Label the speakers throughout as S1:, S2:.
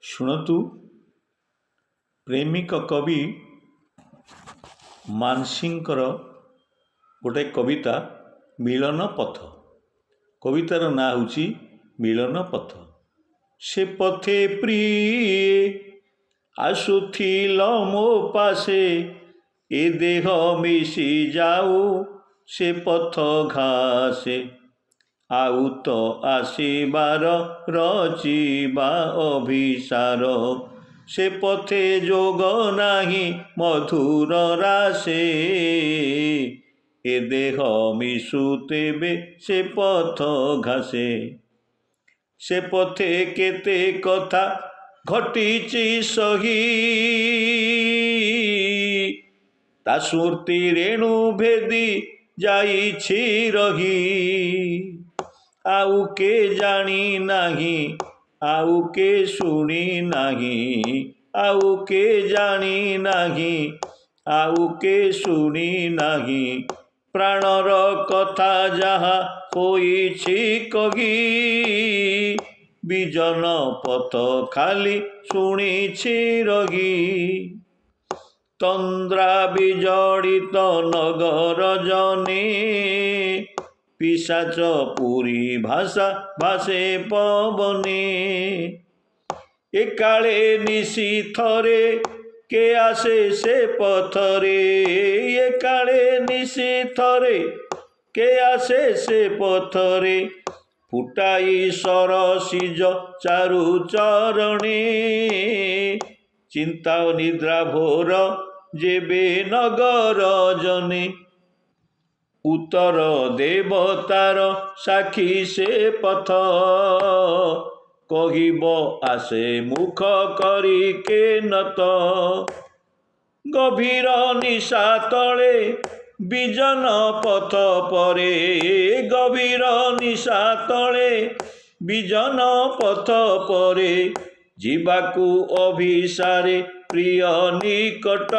S1: ଶୁଣନ୍ତୁ, ପ୍ରେମିକ କବି ମାନସିଂଙ୍କର ଗୋଟେ କବିତା ମିଳନ ପଥ। କବିତାର ନାଁ ହେଉଛି ମିଳନ ପଥ। ସେ ପଥେ ପ୍ରିୟେ ଆସୁଥିଲ ମୋ ପାଶେ, ଏ ଦେହ ମିଶି ଯାଉ ସେ ପଥ ଘାସେ। ଆଉ ତ ଆସିବାର ରଚିବା ଅଭିସାର, ସେ ପଥେ ଯୋଗ ନାହିଁ ମଧୁର ରାସେ। ଏ ଦେହ ମିଶୁ ତେବେ ସେ ପଥ ଘାସେ। ସେ ପଥେ କେତେ କଥା ଘଟିଛି ସହି, ତା ସ୍ମୃତି ରେଣୁ ଭେଦି ଯାଇଛି ରହି। ଆଉ କେ ଜାଣି ନାହିଁ, ଆଉ କେ ଶୁଣି ନାହିଁ, ଆଉ କେ ଜାଣି ନାହିଁ, ଆଉ କେ ଶୁଣି ନାହିଁ। ପ୍ରାଣର କଥା ଯାହା ହୋଇଛି କହି, ବିଜନ ପଥ ଖାଲି ଶୁଣିଛି ରହି। ତନ୍ଦ୍ରା ବିଜଡ଼ିତ ନଗର ଜନେ, ପିଶାଚ ପୁରୀ ଭାଷା ଭାସେ ପବନେ। ଏକାଳେ ନିଶିଥରେ କେ ଆସେ ସେ ପଥରେ, ଏକାଳେ ନିଶିଥରେ କେ ଆସେ ସେ ପଥରେ। ଫୁଟାଇ ସରସିଜ ଚାରୁ ଚରଣେ, ଚିନ୍ତା ନିଦ୍ରା ଭୋର ଯେବେ ନଗର ଜନେ। ଉତ୍ତର ଦେବତାର ସାକ୍ଷୀ ସେ ପଥ, କହିବ ଆସେ ମୁଖ କରି କେ ନତ। ଗଭୀର ନିଶା ତଳେ ବିଜନ ପଥ ପରେ, ଗଭୀର ନିଶା ତଳେ ବିଜନ ପଥ ପରେ। ଯିବାକୁ ଅଭିସାରେ ପ୍ରିୟ ନିକଟ,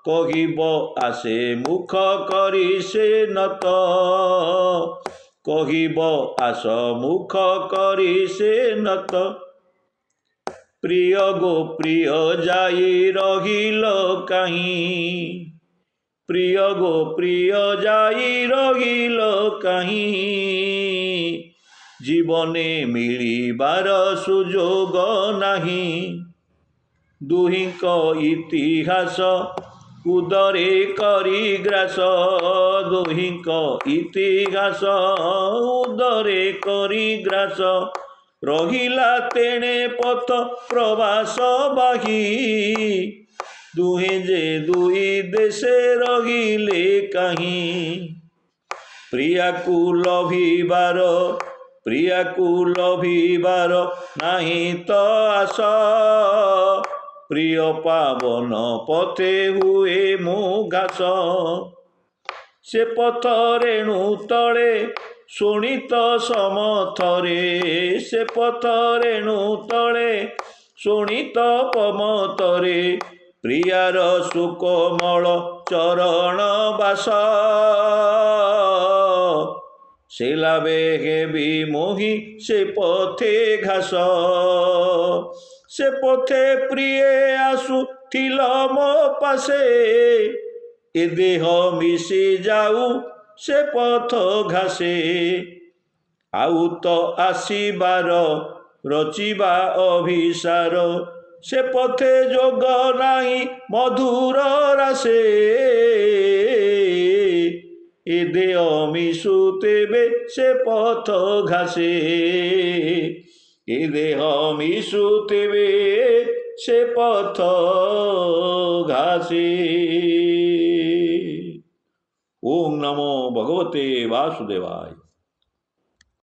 S1: କହିବ ଆସେ ମୁଖ କରି ସେ ନତ। କହିବ ଆସ ମୁଖ କରି ସେ ନତ। ପ୍ରିୟ ଗୋ ପ୍ରିୟ ଯାଇ ରହିଲ କାହିଁ, ପ୍ରିୟ ଗୋ ପ୍ରିୟ ଯାଇ ରହିଲ କାହିଁ। ଜୀବନେ ମିଳିବାର ସୁଯୋଗ ନାହିଁ, ଦୁହିଁଙ୍କ ଇତିହାସ ଉଦରେ କରି ଗ୍ରାସ। ଦୁହିଁଙ୍କ ଇତିହାସ ଉଦରେ କରି ଗ୍ରାସ। ରହିଲା ତେଣେ ପଥ ପ୍ରବାସ ବାହି, ଦୁହେଁ ଯେ ଦୁଇ ଦେଶେ ରହିଲେ କାହିଁ। ପ୍ରିୟାକୁ ଲଭିବାର, ପ୍ରିୟାକୁ ଲଭିବାର ନାହିଁ ତ ଆସ। ପ୍ରିୟ ପାବନ ପଥେ ହୁଏ ମୁଁ ଘାସ। ସେ ପଥ ରେଣୁ ତଳେ ଶୋଣିତ ସମଥରେ, ସେ ପଥ ରେଣୁ ତଳେ ଶୋଣିତ ପମତରେ। ପ୍ରିୟାର ସୁକୋମଳ ଚରଣ ବାସ, ସେ ଲାଭେ ହେବି ମୋହି ସେ ପଥେ ଘାସ। ସେ ପଥେ ପ୍ରିୟେ ଆସୁଥିଲ ମୋ ପାଶେ, ଏ ଦେହ ମିଶି ଯାଉ ସେ ପଥ ଘାସେ। ଆଉ ତ ଆସିବାର ରଚିବା ଅଭିସାର, ସେ ପଥେ ଯୋଗ ନାହିଁ ମଧୁର ରାସେ। ଏ ଦେହ ମିଶୁ ତେବେ ସେ ପଥ ଘାସେ, ଏ ଦେହ ମିଶୁ ତେବେ ସେ ପଥ ଘାସେ। ଓಂ ନମୋ ଭଗବତେ ବାସୁଦେବାୟ।